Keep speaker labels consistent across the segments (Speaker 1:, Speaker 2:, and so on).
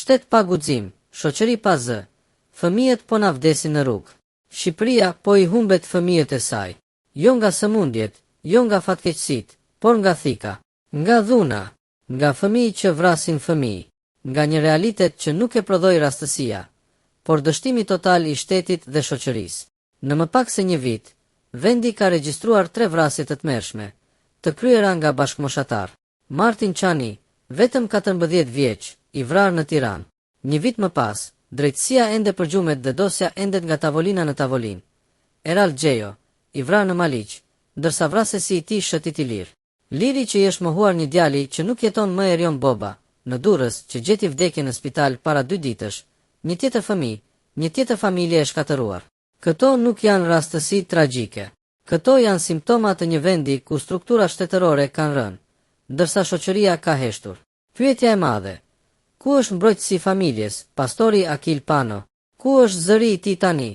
Speaker 1: shtet pa guxim, shoqëri pa zë, fëmijët po na vdesin në rrugë. Shqipëria po i humbet fëmijët e saj, jo nga sëmundjet, jo nga fatkeqësitë, por nga thika, nga dhuna, nga fëmijë që vrasin fëmijë, nga një realitet që nuk e prodhoi rastësia, por dështimi total i shtetit dhe shoqërisë. Në më pak se një vit, vendi ka regjistruar 3 vrasje të tmerrshme, të kryera nga bashkëmoshatar. Martin Çani, vetëm 14 vjeç, i vrarë në Tiranë. Një vit më pas, drejtësia ende përgjumet dhe dosja endet nga tavolina në tavolinë. Eral Gjejo, i vrarë në Maliq, ndërsa vrasësi i tij shëtit i lirë. Liri që i është mohuar një djali që nuk jeton më Erion Boba, në Durrës që gjeti vdekje në spital para 2 ditësh, një tjetër fëmijë, një tjetër familje e shkatëruar. Këto nuk janë rastësi tragjike. Këto janë simptoma të një vendi ku struktura shtetërore kanë rënë, ndërsa shoqëria ka heshtur. Pyetja e madhe: ku është mbrojtësi i familjes, pastori Akil Pano? Ku është zëri i tij tani,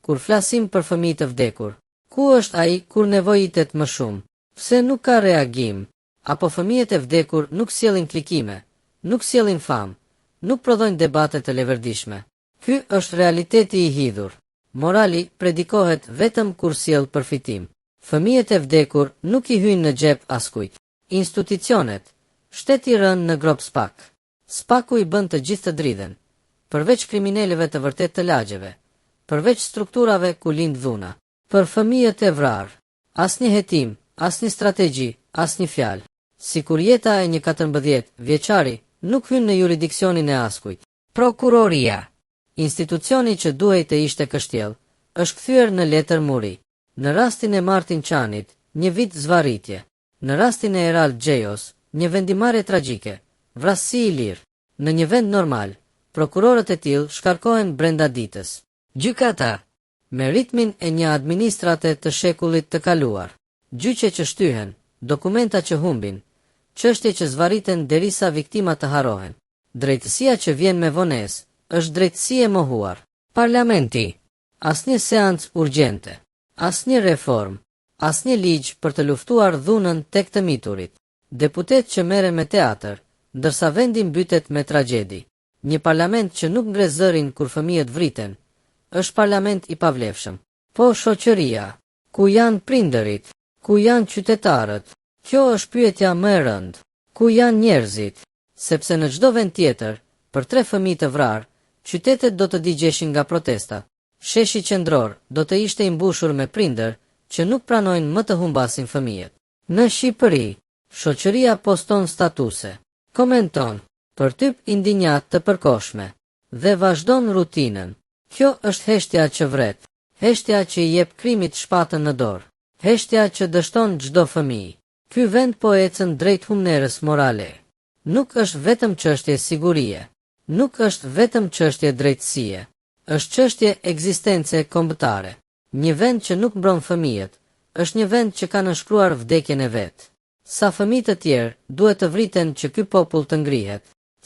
Speaker 1: kur flasim për fëmijë të vdekur? Ku është ai kur nevojitet më shumë? Pse nuk ka reagim? Apo fëmijët e vdekur nuk sjellin klikime, nuk sjellin famë, nuk prodhojnë debate të leverdishme? Ky është realiteti i hidhur. Morali predikohet vetëm kur sjell përfitim. Fëmijët e vdekur nuk i hyjnë në xhep askujt. Institucionet, shteti rënë në grop SPAK. SPAK-u i bën të gjithë të dridhen, përveç kriminalëve të vërtet të lagjeve, përveç strukturave ku lind dhuna. Për fëmijët e vrarë, asnjë hetim, asnjë strategji, asnjë fjalë. Sikur jeta e një 14 vjeçari nuk hyn në jurisdiksionin e askujt. Prokuroria, institucioni që duhej të ishte kështjell, është kthyer në letër muri. Në rastin e Martin Çanit, një vit zvarritje. Në rastin e Eral Gjejos, një vendimarrje tragjike, vrasësi i lirë. Në një vend normal, prokurorët e tillë shkarkohen brenda ditës. Gjykata, me ritmin e një administrate të shekullit të kaluar. Gjyqe që shtyhen, dokumenta që humbin, çështje që zvarriten derisa viktimat të harrohen. Drejtësia që vjen me vonesë është drejtësi e mohuar. Parlamenti, asnjë seancë urgjente, asnjë reformë, asnjë ligj për të luftuar dhunën tek të miturit. Deputet që merren me teatr, ndërsa vendi mbytet me tragjedi. Një parlament që nuk ngre zërin kur fëmijët vriten, është parlament i pavlefshëm. Po shoqëria, ku janë prindërit, ku janë qytetarët? Kjo është pyetja më e rëndë. Ku janë njerëzit? Sepse në çdo vend tjetër, për 3 fëmijë të vrarë, qytetet do të digjeshin nga protesta. Sheshi qendror do të ishte i mbushur me prindër që nuk pranojnë më të humbasin fëmijët. Në Shqipëri, shoqëria poston statuse, komenton, përtyp indinjat të përkohshme dhe vazhdon rutinën. Kjo është heshtja që vret, heshtja që i jep krimit shpatën në dorë, heshtja që dështon çdo fëmijë. Ky vend po ecën drejt humnerës morale. Nuk është vetëm çështje sigurie, nuk është vetëm çështje drejtësie, është çështje ekzistence kombëtare. Një vend që nuk mbron fëmijët, është një vend që ka nënshkruar vdekjen e vet. Sa fëmijë të tjerë duhet të vriten që ky popull të ngrihet?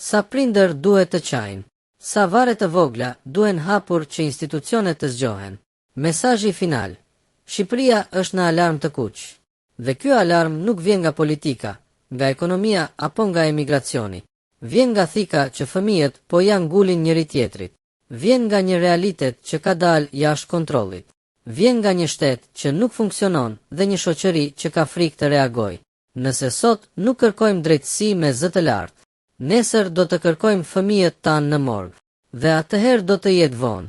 Speaker 1: Sa prindër duhet të qajnë? Sa varre të vogla duhen hapur që institucionet të zgjohen? Mesazhi final. Shqipëria është në alarm të kuq. Dhe ky alarm nuk vjen nga politika, nga ekonomia apo nga emigracioni. Vjen nga thika që fëmijët po ja ngulin njëri tjetrit. Vjen nga një realitet që ka dalë jashtë kontrollit. Vjen nga një shtet që nuk funksionon dhe një shoqëri që ka frikë të reagojë. Nëse sot nuk kërkojmë drejtësi me zë të lartë, nesër do të kërkojmë fëmijët tanë në morg, dhe atëherë do të jetë vonë.